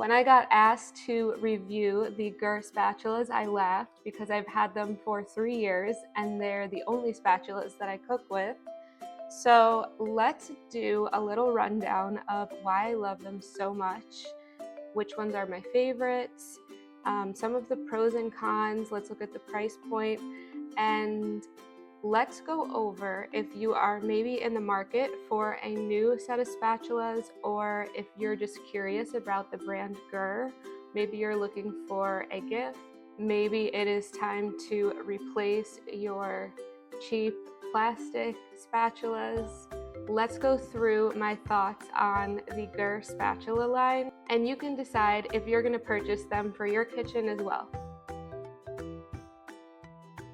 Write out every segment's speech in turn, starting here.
When I got asked to review the GIR spatulas, I laughed because I've had them for 3 years and they're the only spatulas that I cook with. So let's do a little rundown of why I love them so much, which ones are my favorites, some of the pros and cons. Let's look at the price point, and let's go over if you are maybe in the market for a new set of spatulas, or if you're just curious about the brand GIR. Maybe you're looking for a gift. Maybe it is time to replace your cheap plastic spatulas. Let's go through my thoughts on the GIR spatula line, and you can decide if you're going to purchase them for your kitchen as well.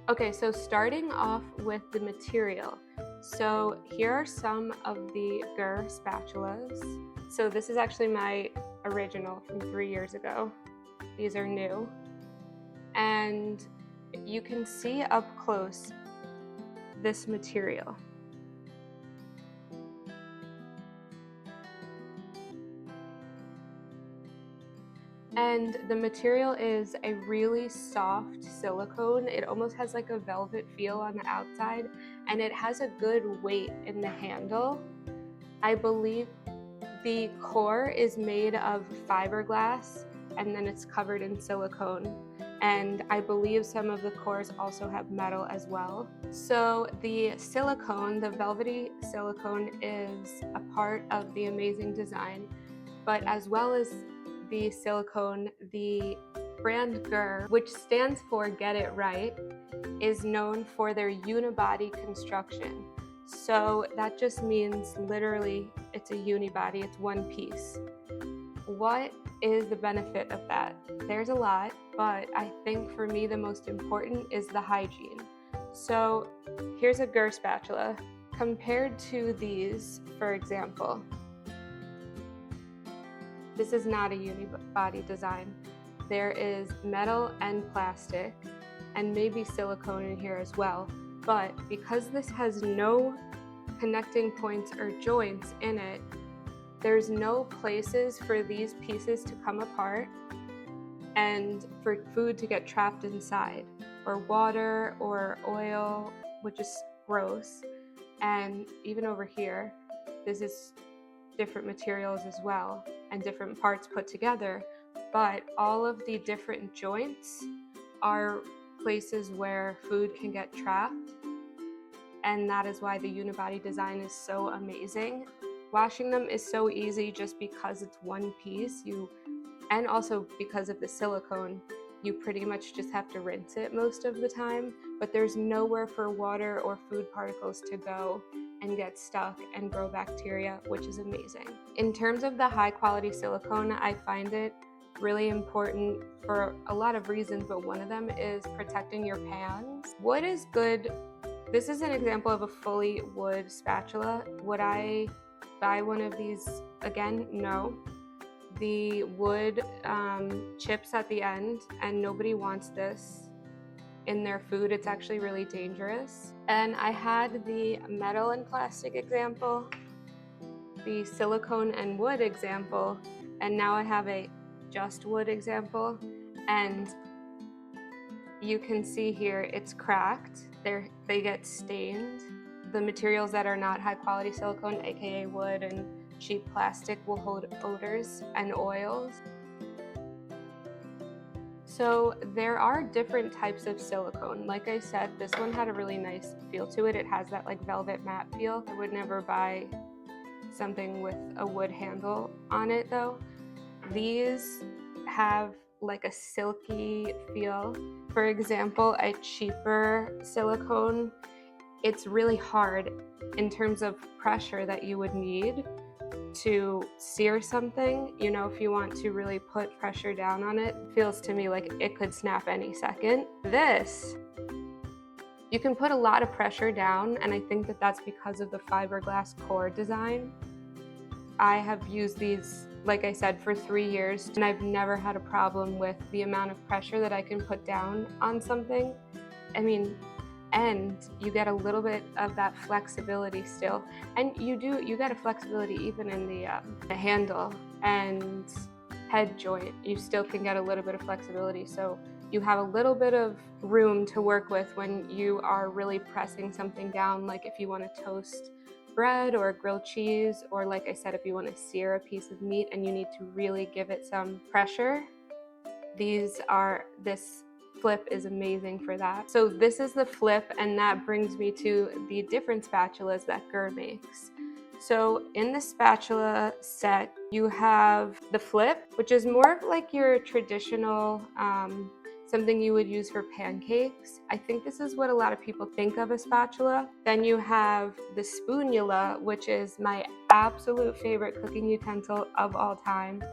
Okay, so starting off with the material. So here are some of the GIR spatulas. So this is actually my original from 3 years ago. These are new. And you can see up close this material. And the material is a really soft silicone. It almost has like a velvet feel on the outside, and it has a good weight in the handle. I believe the core is made of fiberglass, and then it's covered in silicone. And I believe some of the cores also have metal as well. So the silicone, the velvety silicone, is a part of the amazing design, but as well as the silicone, the brand GIR, which stands for Get It Right, is known for their unibody construction. So that just means literally it's a unibody, it's one piece. What is the benefit of that? There's a lot, but I think for me the most important is the hygiene. So here's a GIR spatula. Compared to these, for example, this is not a unibody design. There is metal and plastic, and maybe silicone in here as well. But because this has no connecting points or joints in it, there's no places for these pieces to come apart and for food to get trapped inside, or water or oil, which is gross. And even over here, this is different materials as well and different parts put together, but all of the different joints are places where food can get trapped, and that is why the unibody design is so amazing. Washing them is so easy just because it's one piece, and also because of the silicone, you pretty much just have to rinse it most of the time, but there's nowhere for water or food particles to go and get stuck and grow bacteria, which is amazing. In terms of the high quality silicone, I find it really important for a lot of reasons, but one of them is protecting your pans. Wood is good. This is an example of a fully wood spatula. Would I buy one of these again? No. The wood chips at the end, and nobody wants this in their food. It's actually really dangerous. And I had the metal and plastic example, the silicone and wood example, and now I have a just wood example. And you can see here it's cracked. They get stained. The materials that are not high quality silicone, aka wood and cheap plastic, will hold odors and oils. So there are different types of silicone. Like I said, this one had a really nice feel to it. It has that like velvet matte feel. I would never buy something with a wood handle on it though. These have like a silky feel. For example, a cheaper silicone, it's really hard in terms of pressure that you would need to sear something. You know, if you want to really put pressure down on it, it feels to me like it could snap any second. This, you can put a lot of pressure down, and I think that that's because of the fiberglass core design. I have used these, like I said, for 3 years, and I've never had a problem with the amount of pressure that I can put down on something. I mean, and you get a little bit of that flexibility still, and you get a flexibility even in the handle, and head joint, you still can get a little bit of flexibility. So you have a little bit of room to work with when you are really pressing something down, like if you want to toast bread or grilled cheese, or like I said, if you want to sear a piece of meat and you need to really give it some pressure. This Flip is amazing for that. So this is the Flip, and that brings me to the different spatulas that GIR makes. So in the spatula set, you have the Flip, which is more of like your traditional, something you would use for pancakes. I think this is what a lot of people think of a spatula. Then you have the Spoonula, which is my absolute favorite cooking utensil of all time.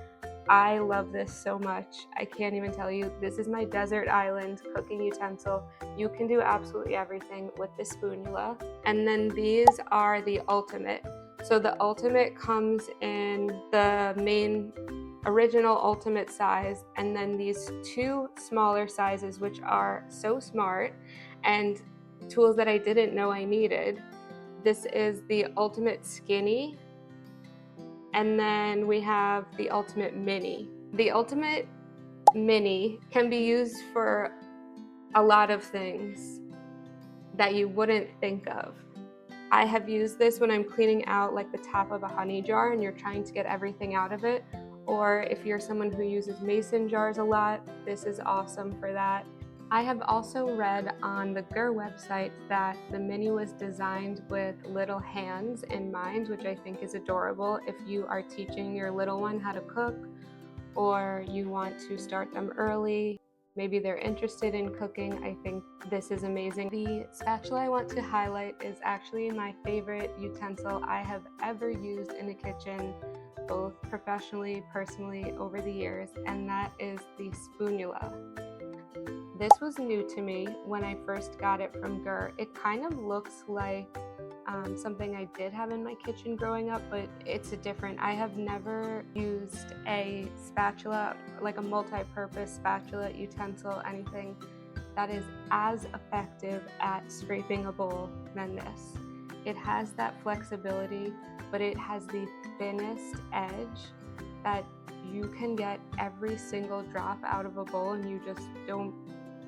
I love this so much. I can't even tell you. This is my desert island cooking utensil. You can do absolutely everything with the Spoonula. And then these are the ultimate. So the ultimate comes in the main original ultimate size, and then these two smaller sizes, which are so smart and tools that I didn't know I needed. This is the ultimate skinny. And then we have the ultimate mini. The ultimate mini can be used for a lot of things that you wouldn't think of. I have used this when I'm cleaning out like the top of a honey jar and you're trying to get everything out of it. Or if you're someone who uses mason jars a lot, this is awesome for that. I have also read on the GIR website that the mini was designed with little hands in mind, which I think is adorable if you are teaching your little one how to cook, or you want to start them early. Maybe they're interested in cooking. I think this is amazing. The spatula I want to highlight is actually my favorite utensil I have ever used in a kitchen, both professionally, personally, over the years, and that is the Spoonula. This was new to me when I first got it from GIR. It kind of looks like something I did have in my kitchen growing up, but it's I have never used a spatula, like a multi-purpose spatula, utensil, anything that is as effective at scraping a bowl than this. It has that flexibility, but it has the thinnest edge that you can get every single drop out of a bowl, and you just don't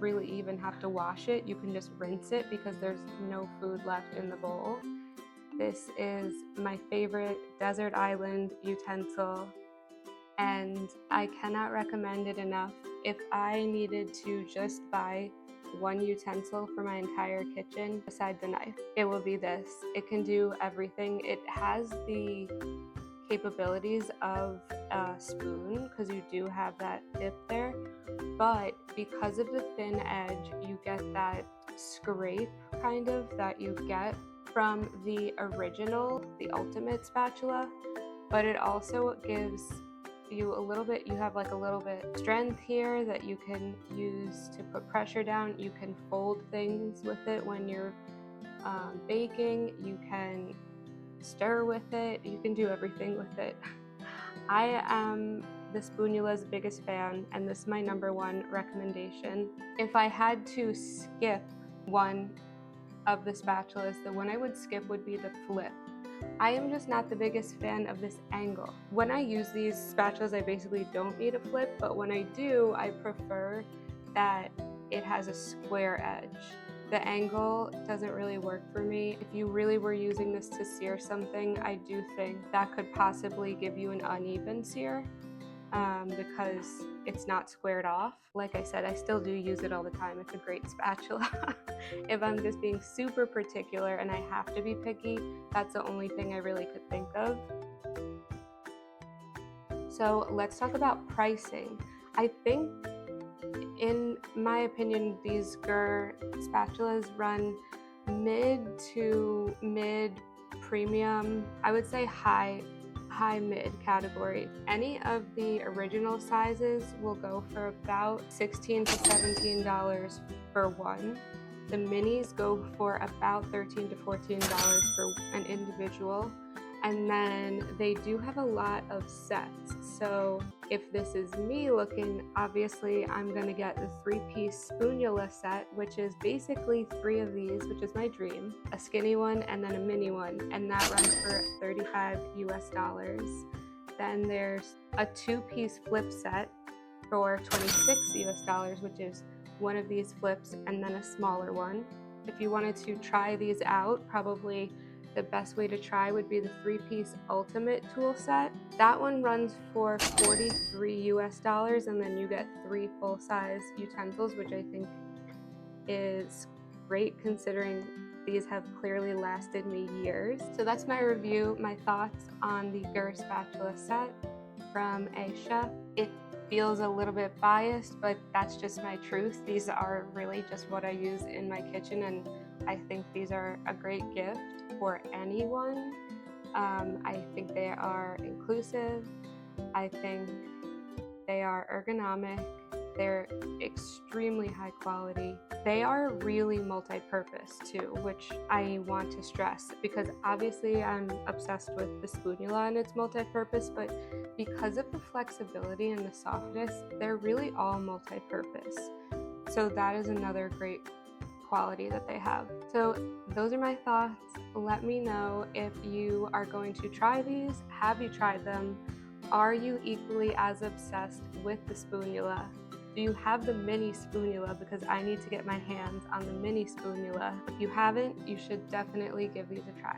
really even have to wash it. You can just rinse it because there's no food left in the bowl. This is my favorite desert island utensil, and I cannot recommend it enough. If I needed to just buy one utensil for my entire kitchen besides the knife, it will be this. It can do everything. It has the capabilities of a spoon because you do have that dip there, but because of the thin edge, you get that scrape kind of that you get from the original, the ultimate spatula, but it also gives you a little bit, you have like a little bit strength here that you can use to put pressure down. You can fold things with it when you're baking. You can stir with it. You can do everything with it. I am the Spoonula's biggest fan, and this is my #1 recommendation. If I had to skip one of the spatulas, the one I would skip would be the Flip. I am just not the biggest fan of this angle. When I use these spatulas, I basically don't need a flip, but when I do, I prefer that it has a square edge. The angle doesn't really work for me. If you really were using this to sear something, I do think that could possibly give you an uneven sear because it's not squared off. Like I said, I still do use it all the time. It's a great spatula. If I'm just being super particular and I have to be picky, that's the only thing I really could think of. So let's talk about pricing. I think, in my opinion, these GIR spatulas run mid to mid premium. I would say high mid category. Any of the original sizes will go for about $16 to $17 for one. The minis go for about $13 to $14 for an individual. And then they do have a lot of sets. So if this is me looking, obviously I'm gonna get the 3-piece Spoonula set, which is basically 3 of these, which is my dream, a skinny one and then a mini one, and that runs for $35 US. Then there's a 2-piece flip set for $26 US, which is one of these flips and then a smaller one. If you wanted to try these out, probably the best way to try would be the 3-piece ultimate tool set. That one runs for $43 US, and then you get 3 full-size utensils, which I think is great considering these have clearly lasted me years. So that's my review, my thoughts on the GIR spatula set from a chef. It feels a little bit biased, but that's just my truth. These are really just what I use in my kitchen, and I think these are a great gift for anyone. I think they are inclusive. I think they are ergonomic. They're extremely high quality. They are really multi-purpose too, which I want to stress, because obviously I'm obsessed with the Spoonula and its multi-purpose, but because of the flexibility and the softness, they're really all multi-purpose. So that is another great quality that they have. So those are my thoughts. Let me know if you are going to try these. Have you tried them? Are you equally as obsessed with the Spoonula? Do you have the mini Spoonula? Because I need to get my hands on the mini Spoonula. If you haven't, you should definitely give these a try.